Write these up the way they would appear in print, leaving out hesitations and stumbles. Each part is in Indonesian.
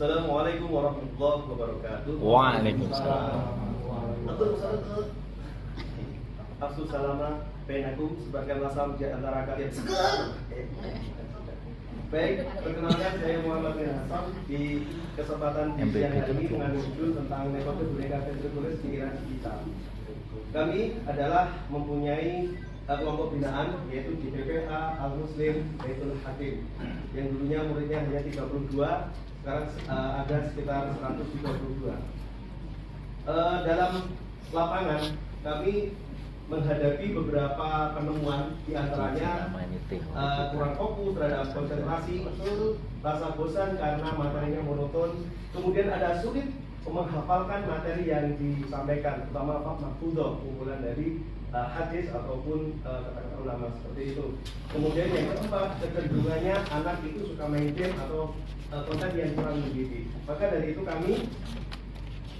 Assalamualaikum warahmatullahi wabarakatuh. Waalaikumsalam. Afsu salama bainakum, sebarkanlah salam di antara kalian. Segar. Baik, perkenalkan saya Muhammad bin Hasan. Di kesempatan di siang hari ini mengandung judul tentang metode boneka ventriloquist di era digital. Kami adalah mempunyai kelompok binaan yaitu di DPA Al Muslim Baitul Hakim yang dulunya muridnya hanya 32, sekarang ada sekitar 132. Dalam lapangan kami menghadapi beberapa penemuan, diantaranya kurang fokus terhadap konsentrasi, rasa bosan karena materinya monoton, kemudian ada sulit menghafalkan materi yang disampaikan, terutama mahfudzoh, kumpulan dari hadis ataupun kata-kata ulama seperti itu. Kemudian yang keempat, kecenderungannya anak itu suka main game atau konten yang kurang mendidik. Maka dari itu kami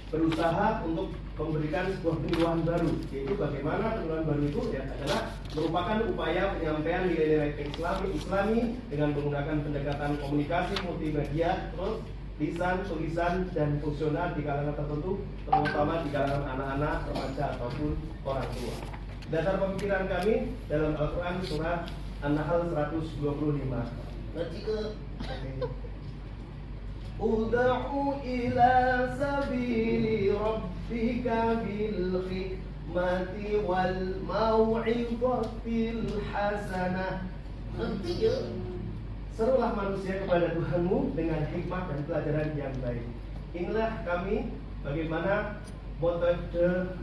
berusaha untuk memberikan sebuah penyuluhan baru, yaitu bagaimana penyuluhan baru itu adalah merupakan upaya penyampaian nilai-nilai Islami dengan menggunakan pendekatan komunikasi multimedia, terus lisan, tulisan, dan fungsional di kalangan tertentu, terutama di kalangan anak-anak, remaja ataupun orang tua. Dasar pemikiran kami dalam Al-Quran surat An-Nahl 125. Ud'u ila sabili rabbika bil hikmati wal mau'izatil hasanah. Serulah manusia kepada Tuhanmu dengan hikmah dan pelajaran yang baik. Inilah kami bagaimana metode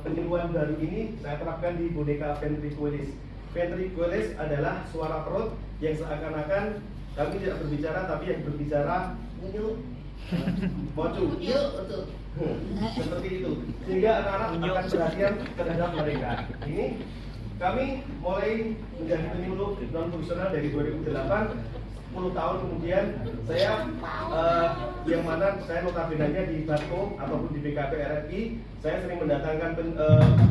penyembuhan baru ini saya terapkan di boneka ventriloquist. Ventriloquist adalah suara perut yang seakan-akan kami tidak berbicara, tapi yang berbicara mocu. Seperti itu. Sehingga anak-anak akan perhatian terhadap mereka. Ini kami mulai menjadi penyuluh non profesional dari 2008. 10 tahun kemudian saya yang mana saya notabene di Batko ataupun di BKP RRI, saya sering mendatangkan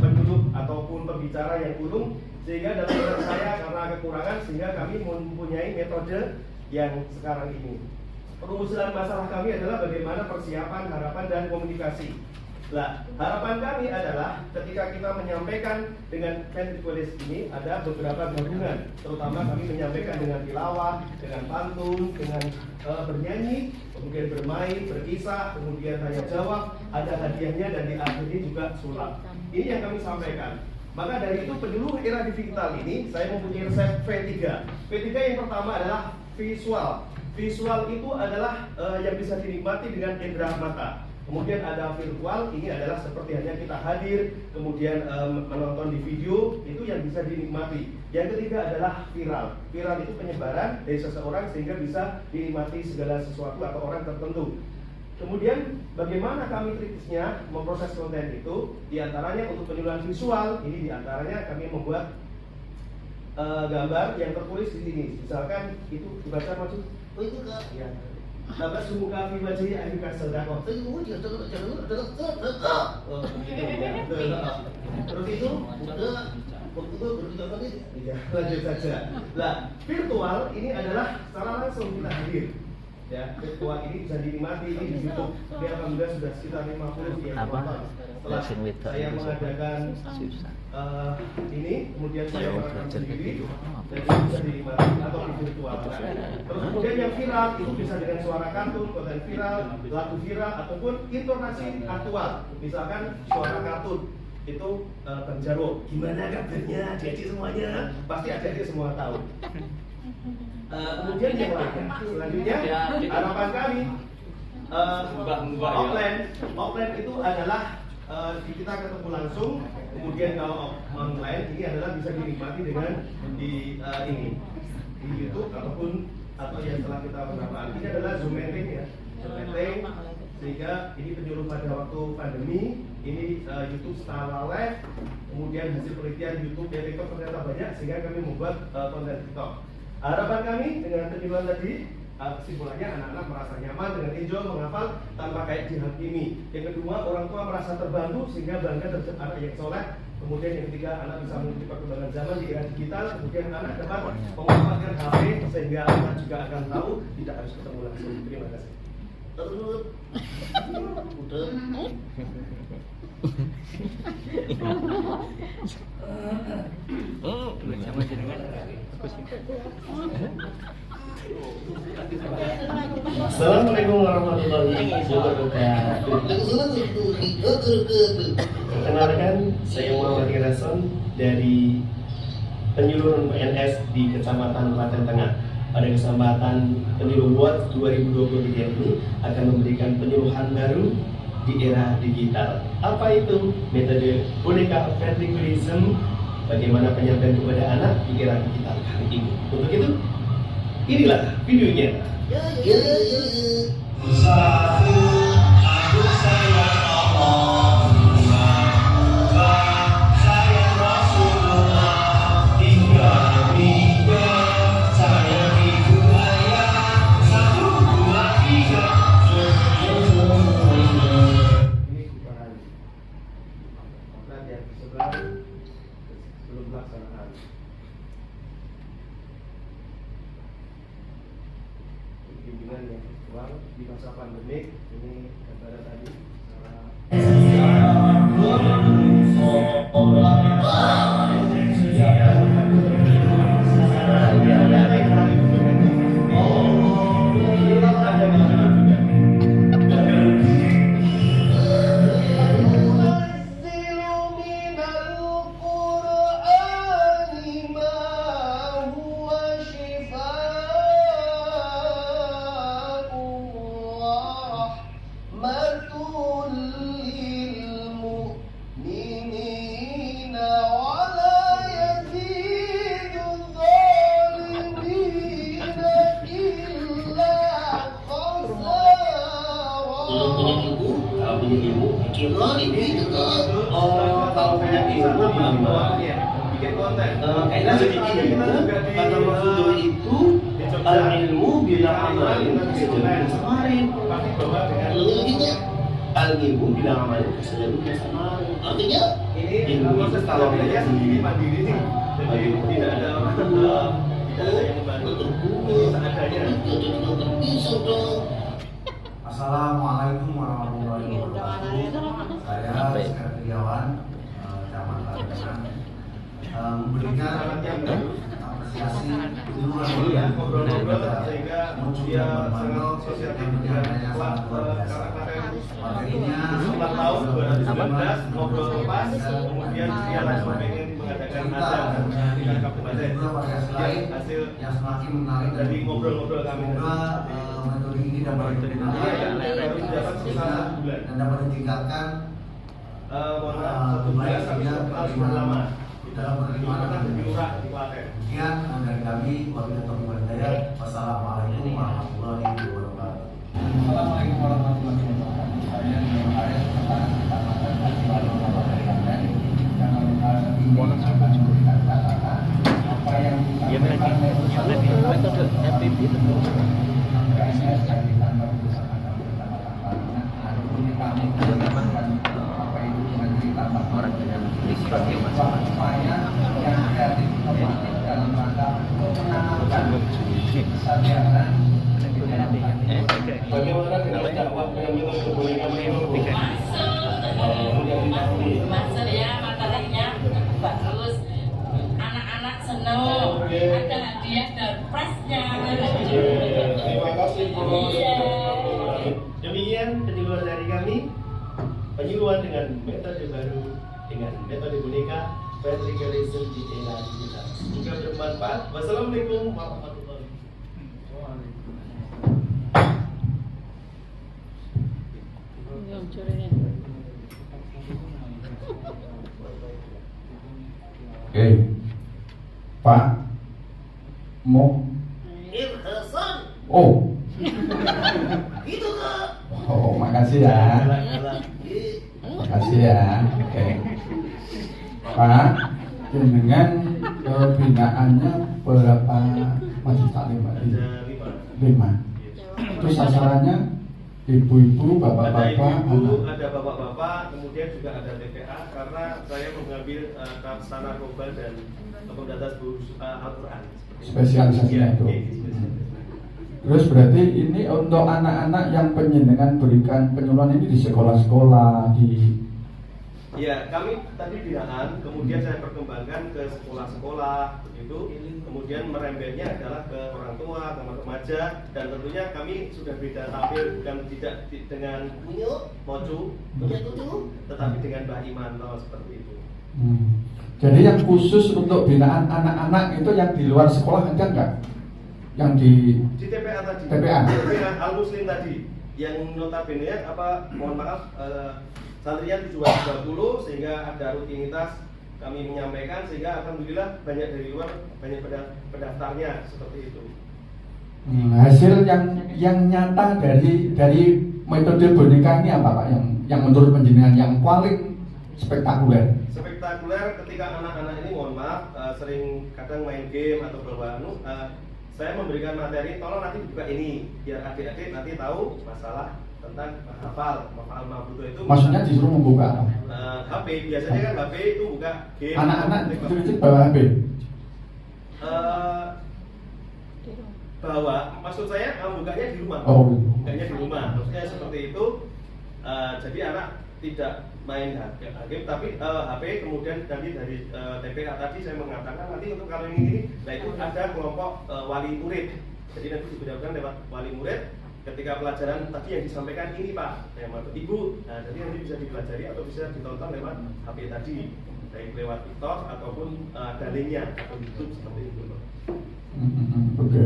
penyuluh ataupun pembicara yang ulung, sehingga dalam pikiran saya karena kekurangan sehingga kami mempunyai metode yang sekarang ini. Perumusan masalah kami adalah bagaimana persiapan, harapan, dan komunikasi. Nah, harapan kami adalah ketika kita menyampaikan dengan ventriloquist ini ada beberapa gabungan, terutama kami menyampaikan dengan tilawah, dengan pantun, dengan bernyanyi, kemudian bermain, berkisah, kemudian tanya jawab, ada hadiahnya, dan di akhirnya juga sulap. Ini yang kami sampaikan. Maka dari itu penyuluh era digital ini saya mempunyai resep V3. V3 yang pertama adalah visual. Visual itu adalah yang bisa dinikmati dengan indera mata. Kemudian ada virtual, ini adalah seperti hanya kita hadir, kemudian menonton di video, itu yang bisa dinikmati. Yang ketiga adalah viral. Viral itu penyebaran dari seseorang sehingga bisa dinikmati segala sesuatu atau orang tertentu. Kemudian bagaimana kami kritisnya memproses konten itu? Diantaranya untuk penyuluhan visual, ini diantaranya kami membuat gambar yang tertulis di sini. Misalkan itu dibaca maksud, oh itu kak? Ya. Dapat sumuka fi wajhi ayyuka sadaqah. Terus itu udah waktu itu berita tadi. Iya, lanjut saja. Nah, virtual ini adalah secara langsung kita hadir. Ya, virtual ini bisa dinikmati ini di YouTube. Dia alhamdulillah sudah sekitar 50 yang total. Setelah saya mengadakan ini, kemudian saya merekam sendiri dan itu bisa dinikmati atau di virtual. Terus kemudian yang viral itu bisa dengan suara kartun, konten viral, lagu viral ataupun intonasi aktual. Misalkan suara kartun itu Bang Jarwo, gimana kabarnya adik-adik semuanya? Pasti adik-adik semua tahu. Kemudian yang lainnya, selanjutnya harapan kami offline itu adalah kita ketemu langsung. Kemudian kalau online ini adalah bisa dinikmati dengan di YouTube ataupun atau yang setelah kita beberapa ini adalah Zoom meeting ya, Zoom meeting sehingga ini penyuluh pada waktu pandemi. Ini YouTube secara live, kemudian hasil penelitian YouTube dan TikTok ternyata banyak, sehingga kami membuat konten TikTok. Harapan kami dengan penyuluhan tadi, kesimpulannya anak-anak merasa nyaman dengan enjoy menghafal tanpa kayak dihakimi. Yang kedua, orang tua merasa terbantu sehingga bangga terhadap anak yang soleh. Kemudian yang ketiga, anak bisa mengikuti perkembangan zaman di era digital. Kemudian anak dapat memanfaatkan HP sehingga anak juga akan tahu tidak harus ketemu langsung. Terima kasih. Assalamualaikum warahmatullahi wabarakatuh. Perkenalkan, saya Muhammad Irason dari penyuluhan PNS di Kecamatan Klaten Tengah. Pada kesempatan penyuluh WOT 2023 ini akan memberikan penyuluhan baru di era digital. Apa itu? Metode boneka ventriculism, bagaimana penyampaian kepada anak di era digital kali ini. Untuk itu, inilah videonya. Sebelum pelaksanaan bimbingan yang virtual di masa pandemik ini gambaran tadi al-ilmu bila amalin kesejahteraan kemarin. Al-ilmu bila amalin kesejahteraan kemarin. Artinya ilmu itu kalau belajar sendiri mandiri nih. Jadi tidak ada orang tua, tidak ada yang membantu. Seadanya. Assalamualaikum warahmatullahi wabarakatuh. Saya Sekretariawan Kecamatan Tengah memberikan apresiasi penyuluhan sehingga dia sangat sosial yang sangat luar biasa. Materinya 4 tahun 2019 ngobrol lepas, kemudian dia langsung pengen mengadakan azan di kabupaten. Hasil yang semakin menarik dari ngobrol-ngobrol kami. Metode ini dapat digunakan dan dapat ditingkatkan lama dalam penerimaan lurah di Klaten. Sekian dari kami, wabillahi taufiq wal hidayah. Wassalamualaikum warahmatullahi wabarakatuh. Assalamualaikum warahmatullahi wabarakatuh. Saya Nurul Arif, Kepala Kecamatan Kecamatan Klaten. Yang akan dikatakan apa yang disampaikan metode FPP itu PNS yang ditambah bersama Kecamatan Klaten. Ini kami menjelaskan apa itu dengan cerita orang dengan sebagai upaya yang kreatif inovatif dalam rangka menanamkan kesadaran bagaimana dengan dakwah pengambilan kebaikan itu? Master ya, materinya bagus, anak-anak senang, ada hadiah dan prize-nya. Terima kasih Bu. Demikian penyuluhan dari kami, penyuluhan dengan metode baru, dengan metode boneka ventriculism di era digital. Semoga bermanfaat. Wassalamualaikum warahmatullahi Oke, Pak mau Irhasan. oh Gitu Kak. oh makasih. Makasih ya. Makasih ya. Oke. Pak, dengan pembinaannya berapa majelis taklim Pak? Ada 5. 5. Terus sasarannya ibu-ibu, Ada bapak-bapak, ibu-ibu, anak. ada bapak-bapak, kemudian juga ada TPA karena saya mengambil sarana narkoba dan pemberantasan Al-Quran. Spesialisasinya Iya, itu. iya, spesialisasi. Terus berarti ini untuk anak-anak yang penjenengan berikan penyuluhan ini di sekolah-sekolah, di Ya, kami tadi binaan, kemudian saya perkembangkan ke sekolah-sekolah, begitu. Kemudian merembetnya adalah ke orang tua, ke remaja, dan tentunya kami sudah beda tampil, bukan tidak dengan mocu, tetapi dengan Mbah Imanto seperti itu. Jadi yang khusus untuk binaan anak-anak itu yang di luar sekolah ada nggak? Yang di Di TPA tadi, TPA. TPA Al-Muslim tadi, yang notabene mohon maaf, santrinya 720 sehingga ada rutinitas kami menyampaikan sehingga alhamdulillah banyak dari luar banyak pendaftarnya seperti itu. Hasil yang nyata dari metode boneka ini apa Pak? Yang menurut penjenengan yang paling spektakuler? Spektakuler ketika anak-anak ini mohon maaf sering kadang main game atau bawa saya memberikan materi, tolong nanti buka ini biar adik-adik nanti tahu masalah tentang hafal mahfudz itu. Maksudnya disuruh membuka HP, biasanya kan HP itu buka game. anak-anak kecil-kecil bawa HP? Bawa, maksud saya bukanya di rumah. Oh. Bukanya di rumah, maksudnya seperti itu. Jadi anak tidak main game, tapi HP. Kemudian nanti dari TPA tadi saya mengatakan nanti untuk kalau ini, nah itu ada kelompok wali murid. Jadi nanti diberitahukan lewat wali murid. Ketika pelajaran tadi yang disampaikan ini Pak, Ibu, nah jadi nanti bisa dipelajari atau bisa ditonton lewat HP tadi, baik lewat TikTok ataupun daringnya atau YouTube seperti itu. Oke.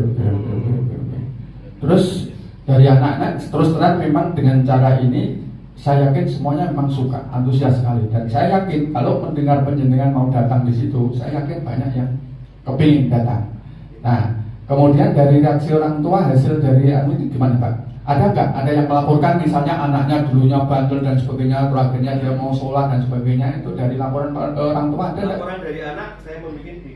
Terus dari anak-anak terus terang memang dengan cara ini saya yakin semuanya memang suka, antusias sekali, dan saya yakin kalau mendengar penjenengan mau datang di situ, saya yakin banyak yang kepingin datang. Nah, kemudian dari reaksi orang tua hasil dari ini gimana Pak? Ada nggak? Ada yang melaporkan misalnya anaknya dulunya bandel dan sebagainya, terus akhirnya dia mau sholat dan sebagainya, itu dari laporan orang tua ada nggak? Laporan dari anak saya membuat di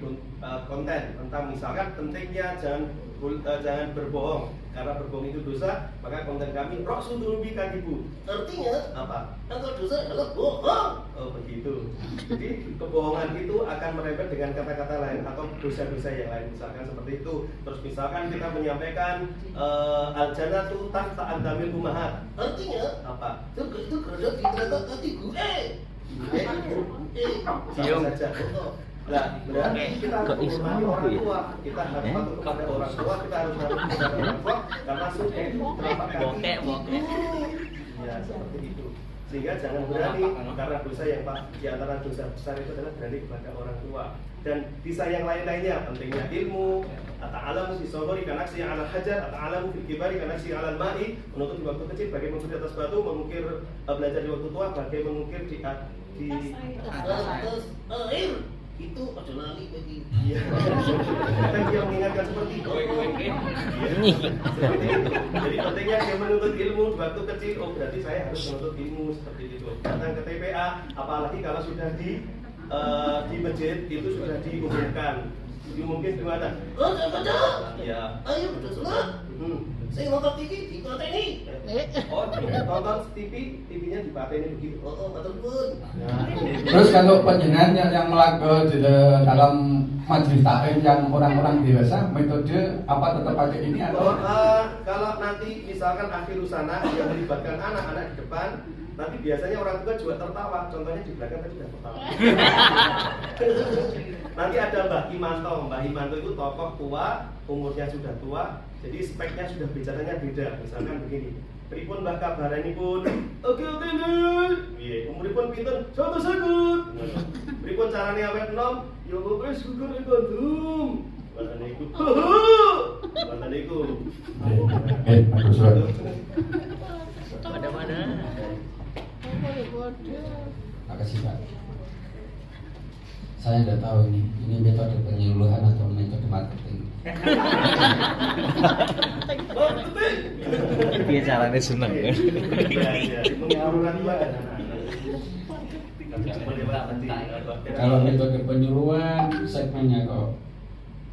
konten tentang misalkan pentingnya jangan berbohong karena berbohong itu dosa, maka konten kami Rasulul bika ibu. Artinya apa? Kalau dosa adalah bohong. Oh begitu. Jadi kebohongan itu akan merembet dengan kata-kata lain atau dosa-dosa yang lain, misalkan seperti itu. Terus misalkan kita menyampaikan al-jannatu tahta aqdamil ummahat. Artinya apa? Surga itu berada di telapak kaki gue. Sama saja. Nah, berarti kita harus menghormati orang tua, kita harus patuh kepada orang tua, kita harus kepada orang tua, karena surga itu telapak kaki. Ya, seperti itu. Sehingga jangan berani karena dosa yang di antara dosa besar itu adalah berani kepada orang tua. Dan bisa yang lain-lainnya, pentingnya ilmu, ata'alamu fi sawari kanaksi 'ala hajar, ata'alamu fil kibari kanaksi 'ala al-ma'i, menuntut di waktu kecil bagai mengukir di atas batu, mengukir belajar di waktu tua bagai mengukir di atas air. Itu adalah bagi dia. Kan dia mengingatkan seperti itu. Jadi pentingnya dia menuntut ilmu di waktu kecil. Oh berarti saya harus menuntut ilmu seperti itu. Datang ke TPA, apalagi kalau sudah di masjid itu sudah diumumkan. Mungkin gimana? Oh baca. Iya. Ayo baca surat. Saya nonton TV di pateni. Oh, nonton TV-nya di pateni begitu. Oh, betul pun. Terus kalau penjenengan yang melakukan dalam majelis taklim yang orang-orang dewasa, metode apa tetap pakai ini atau? Kalau nanti misalkan akhir usana yang melibatkan anak-anak di depan, nanti biasanya orang tua juga tertawa. Contohnya di belakang tadi sudah tertawa. Nanti ada Mbah Imanto. Mbah Imanto itu tokoh tua, umurnya sudah tua, jadi speknya sudah bicaranya beda. Misalkan begini, pripun Mbah kabaranipun? Oke nih. Iya, umuripun pinten? 1 sekut. Pripun carane awet enom? Ya wis syukur kondom. Bahasa niku. Bahasa niku. Bagus banget. Mana-mana. Makasih Pak. Saya tidak tahu ini metode penyuluhan atau metode marketing. Piye carane seneng. Mengaruhkan juga Kalau metode penyuluhan segmennya kok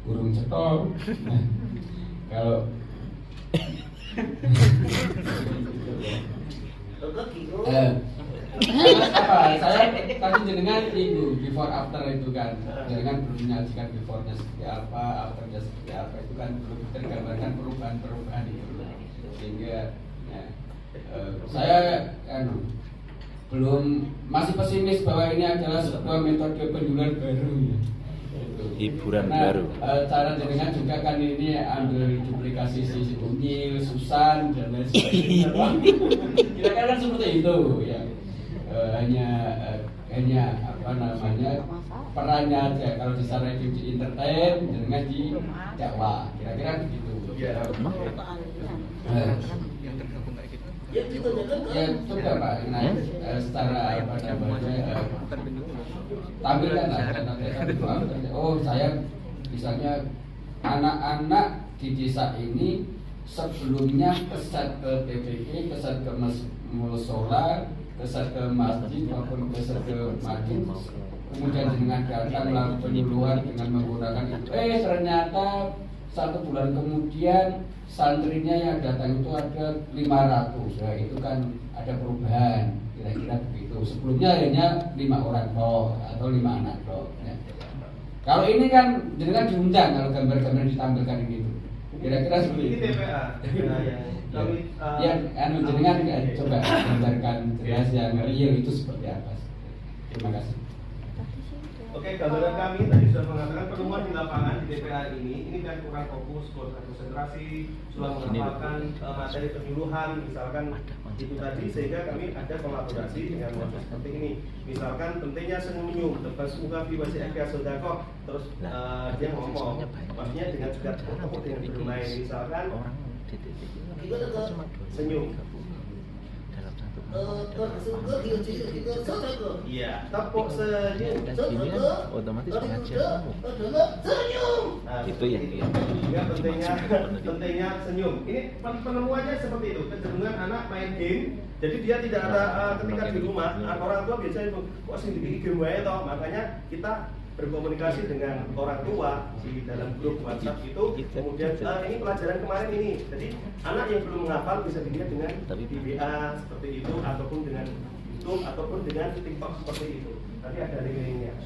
burung cetok. Kalau apa? Saya tadi jenengan itu before after itu kan, jenengan belum menyajikan before-nya seperti apa, after-nya seperti apa, itu kan belum tergambarkan perubahan-perubahan itu, sehingga ya, saya belum masih pesimis bahwa ini adalah sebuah metode penjualan baru ya. Hiburan Nah, baru. cara jenengan juga kan ini ambil duplikasi si Unyil, Susan dan lain sebagainya. Kira-kira kan seperti itu ya. Hanya apa namanya perannya aja, kalau secara di entertain jenengan di dakwah, kira-kira begitu. Ya coba Pak, nah, secara apa namanya tampilkan lah. Oh saya misalnya anak-anak di desa ini sebelumnya kesat ke PPK, kesat ke musola, kesat ke masjid maupun kesat ke masjid. Kemudian dengan datang melakukan penyuluhan dengan menggunakan itu. Ternyata 1 bulan kemudian santrinya yang datang itu ada 500. Ya, itu kan ada perubahan, kira-kira begitu. Sebelumnya hanya 5 orang toh atau 5 anak toh. Ya. Kalau ini kan jenengan diundang kalau gambar-gambar ditampilkan ini tuh. Kira-kira seperti ini itu. TPA yang kami Jenengan coba gambarkan jelas yang real itu seperti apa. Terima kasih. Oke, gambaran kami tadi sudah mengatakan penemuan di lapangan di TPA ini kan kurang fokus, kurang konsentrasi, sudah menghafalkan materi penyuluhan, misalkan itu tadi, sehingga kami ada kolaborasi dengan model seperti ini. Misalkan pentingnya senyum, depan muka wajah eka sodako, terus dia ngomong, maksudnya dengan juga tepuk dengan bermain, misalkan senyum. Iya, tepuk senyum. Ini kan otomatis pengajian Senyum. Nah, itu ya. Juga pentingnya senyum. Ini penemuannya seperti itu. Kecenderungan anak main game, jadi dia tidak ada ketika di rumah. Orang tua biasanya itu kok sih bikin game wae toh. Makanya kita berkomunikasi dengan orang tua di dalam grup WhatsApp itu. Kemudian ini pelajaran kemarin ini. Jadi anak yang belum menghafal bisa dilihat dengan VBA seperti itu, ataupun dengan YouTube, ataupun dengan TikTok seperti itu. Nanti ada link-linknya.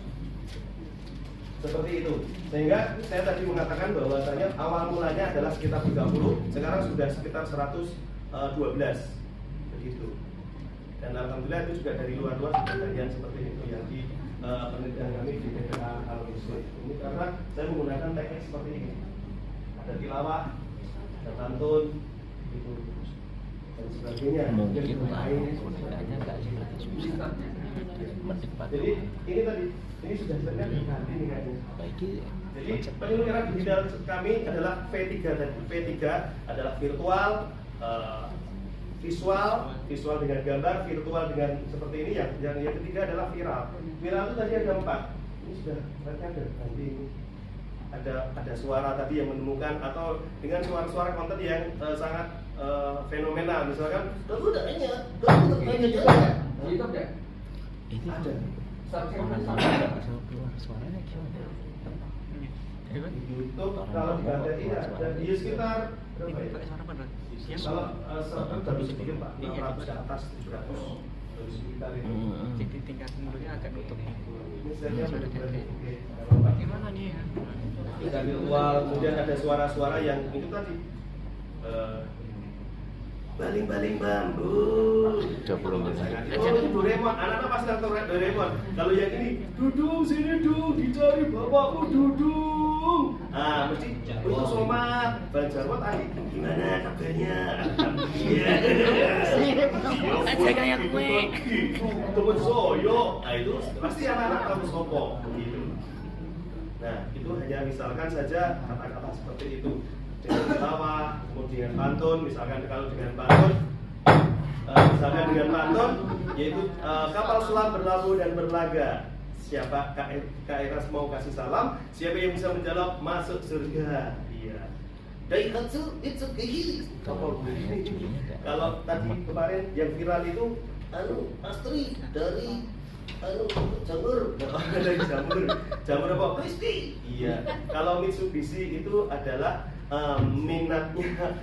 Seperti itu. Sehingga saya tadi mengatakan bahwasanya awal mulanya adalah sekitar 30, sekarang sudah sekitar 112. Begitu. Dan alhamdulillah itu juga dari luar-luar sudah bagian seperti itu yang di penelitian kami di TPA Al-Muslim. Ini karena saya menggunakan teknik seperti ini. Ada tilawah, ada pantun, gitu, dan sebagainya. Mungkin penggunaannya nggak seperti susah. Jadi ini tadi, ini sudah sebenarnya diganti nih kayaknya. Jadi penyelenggaraan digital kami adalah V3 tadi. V3 adalah virtual, visual dengan gambar, virtual dengan seperti ini. Yang ketiga adalah viral. Viral itu tadi ada 4. Ini sudah berarti ada nanti ada suara tadi yang menemukan, atau dengan suara-suara konten yang sangat fenomenal. Misalkan Itu enggak? Ini ada keluar suaranya gimana? di YouTube kalau digadai ada di sekitar berapa ya? Kalau baru sedikit Pak, 600 ke atas 700 dari sekitar itu. Jadi tingkat mulutnya agak nutup. Ini saja Gimana nih ya? ada virtual, kemudian ada suara-suara yang itu tadi baling-baling bambu. 20 menit. Oh, Doraemon, anak-anak pasti nonton Doraemon. Kalau yang ini, Dudung sini Dung, dicari bapakmu Dudung. Ah, mesti untuk Soma, Banjarwo tadi. Gimana kabarnya? Aja kayak gue. Temen soyo. Nah itu pasti anak-anak tahu sopo gitu. Nah itu hanya misalkan saja kata-kata seperti itu. Dengan tilawah, kemudian pantun, misalkan kalau dengan pantun, yaitu kapal selam berlabuh dan berlaga, siapa Kak Eras mau kasih salam, siapa yang bisa menjawab masuk surga. Iya. Daihatsu Itsuki. Kalau tadi kemarin yang viral itu Astri dari jamur. Dari jamur apa? Crispy. Iya. Kalau Mitsubishi itu adalah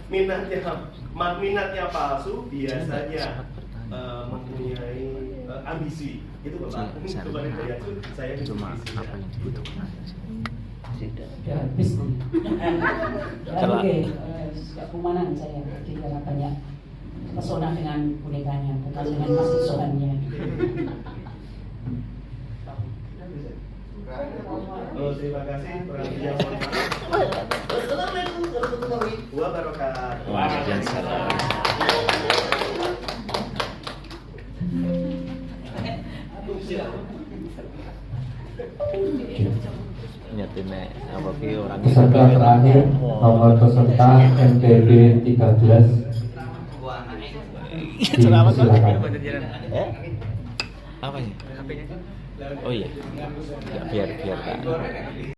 minatnya palsu, biasanya mempunyai ambisi. Itu Bapak. Kemarin Daihatsu saya Cuma Mitsubishi. apa yang dibutuhkan aja. Ya, habis. Ya, Kalau- oke. Gak kumanan saya. Jadi karena banyak pesona dengan bonekanya, bukan dengan Mas Isohannya. Oh, terima kasih. Perhatian mohon maaf. Wassalamualaikum warahmatullahi wabarakatuh. Waalaikumsalam. Nyatinnya apa ki orang Peserta terakhir nomor peserta MTB 13. Silakan. Eh? Apa ya? HP-nya. Oh iya. Ya, biar Kak.